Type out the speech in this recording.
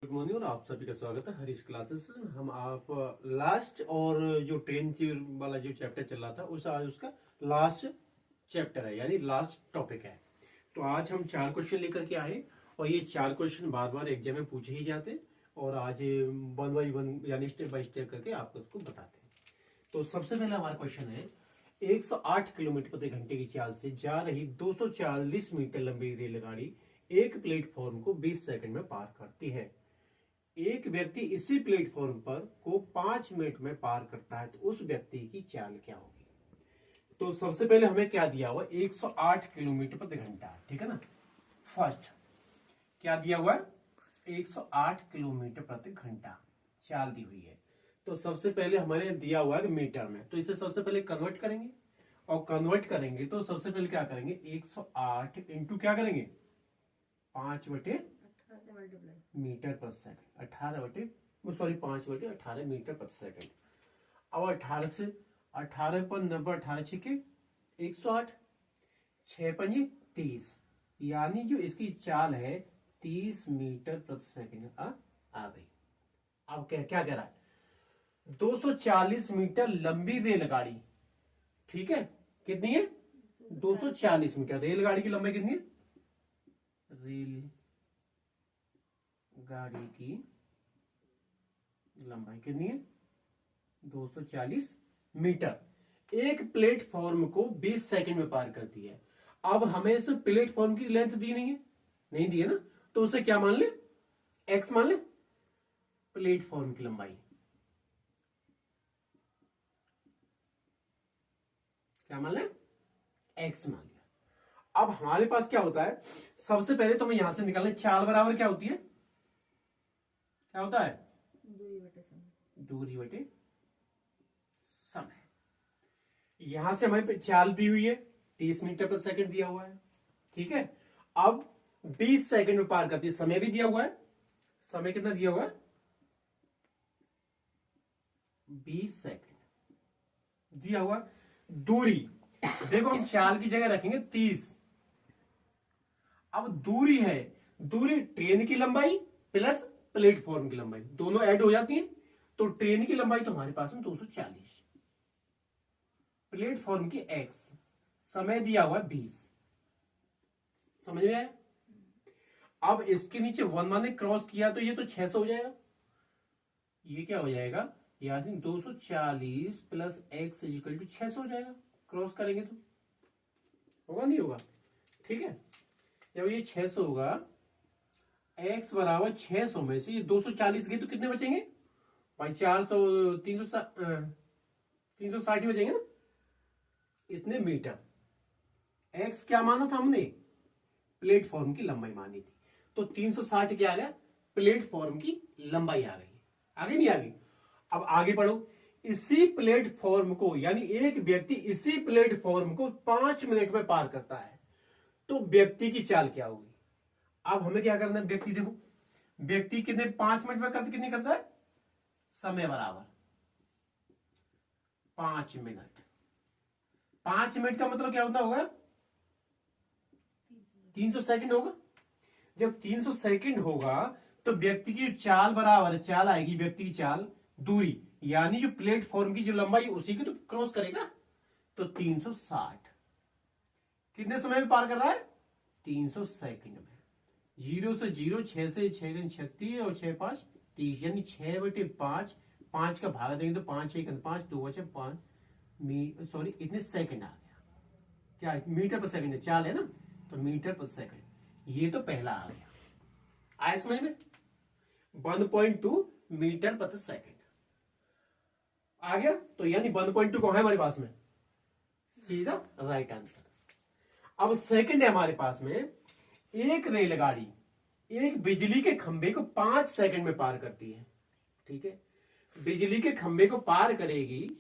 Good morning और आप सभी का स्वागत है हरीश क्लासेस में। हम आप लास्ट और जो ट्रेन वाला जो चैप्टर चल रहा था उस आज उसका लास्ट चैप्टर है, यानी लास्ट टॉपिक है। तो आज हम 4 क्वेश्चन लेकर के आए और ये 4 क्वेश्चन बार बार एग्जाम में पूछे ही जाते और आज 1 बाई 1 यानी स्टेप बाय स्टेप करके आपको उसको बताते हैं। तो सबसे पहला हमारा क्वेश्चन है, 108 किलोमीटर प्रति घंटे की चाल से जा रही 240 मीटर लंबी रेलगाड़ी एक प्लेटफॉर्म को 20 सेकंड में पार करती है। एक व्यक्ति इसी प्लेटफॉर्म पर को 5 मिनट में पार करता है, तो उस व्यक्ति की चाल क्या होगी? तो सबसे पहले हमें क्या दिया हुआ, 108 किलोमीटर प्रति घंटा, ठीक है ना। फर्स्ट क्या दिया हुआ है, 108 किलोमीटर प्रति घंटा चाल दी हुई है। तो सबसे पहले हमारे दिया हुआ है मीटर में, तो इसे सबसे पहले कन्वर्ट करेंगे और कन्वर्ट करेंगे तो सबसे पहले क्या करेंगे, 108 इंटू क्या करेंगे, 5/मीटर पर सेकंड, 5/18 मीटर पर सेकंड। अब 18 से 18 पर 90, 18 छिके 108, 6 पंजे 30, यानी जो इसकी चाल है 30 मीटर प्रति सेकंड आ गई। अब क्या क्या कह रहा है, 240 मीटर लंबी रेलगाड़ी, ठीक है, कितनी है, 240 मीटर। रेलगाड़ी की लंबाई कितनी है, रेल गाड़ी की लंबाई कितनी है, 240 मीटर। एक प्लेटफॉर्म को 20 सेकंड में पार करती है। अब हमें इस प्लेटफॉर्म की लेंथ दी नहीं है, नहीं दी है ना, तो उसे क्या मान ले, एक्स मान ले, प्लेटफॉर्म की लंबाई क्या मान ले, एक्स मान लिया। अब हमारे पास क्या होता है, सबसे पहले तो हमें यहां से निकालना, चाल बराबर क्या होती है, क्या होता है, दूरी बटे समय। यहां से हमें चाल दी हुई है 30 मीटर पर सेकंड दिया हुआ है, ठीक है। अब 20 सेकंड में पार करती है, समय भी दिया हुआ है, समय कितना दिया हुआ है, 20 सेकंड दिया हुआ। दूरी देखो, हम चाल की जगह रखेंगे 30। अब दूरी है, दूरी ट्रेन की लंबाई प्लस प्लेटफॉर्म की लंबाई दोनों ऐड हो जाती है, तो ट्रेन की लंबाई तो हमारे पास में 240, प्लेटफॉर्म की एक्स, समय दिया हुआ 20, समझ में आया। अब इसके नीचे 1 माने क्रॉस किया तो ये तो 600 हो जाएगा, ये क्या हो जाएगा, यानी 240 प्लस एक्स इक्वल टू 600 हो जाएगा। क्रॉस करेंगे तो होगा, नहीं होगा, ठीक है। जब ये 600 होगा, x बराबर 600 में से ये 240 गए तो कितने बचेंगे भाई, 400, 360 ही बचेंगे ना, इतने मीटर। x क्या माना था हमने, प्लेटफॉर्म की लंबाई मानी थी, तो 360 क्या आ गया, प्लेटफॉर्म की लंबाई आ गई, आगे नहीं आ गई। अब आगे बढ़ो, इसी प्लेटफॉर्म को, यानी एक व्यक्ति इसी प्लेटफॉर्म को 5 मिनट में पार करता है, तो व्यक्ति की चाल क्या होगी। अब हमें क्या करना है, व्यक्ति देखो, व्यक्ति कितने 5 मिनट में करते, कितनी करता है, समय बराबर 5 मिनट। 5 मिनट का मतलब क्या होता होगा, 300 सेकंड होगा। जब 300 सेकंड होगा तो व्यक्ति की चाल बराबर, चाल आएगी व्यक्ति की चाल, दूरी यानी जो प्लेटफॉर्म की जो लंबाई उसी को तो क्रॉस करेगा, तो 360 कितने समय में पार कर रहा है, 300 सेकंड में। 0 से 0, 6 से 6 36 और 6 5 30, यानी 6/5, 5 का भाग देंगे तो 5 1 5, 2 बचे 5, सॉरी इतने सेकंड आ गया, क्या मीटर पर सेकंड चाल है ना, तो मीटर पर सेकंड, ये तो पहला आ गया, आया समझ में, 1.2 मीटर प्रति सेकंड आ गया। तो यानी 1.2 कौन है हमारे पास में, सीधा राइट आंसर। अब सेकंड है हमारे पास में, एक रेलगाड़ी एक बिजली के खंभे को 5 सेकंड में पार करती है, ठीक है। बिजली के खंभे को पार करेगी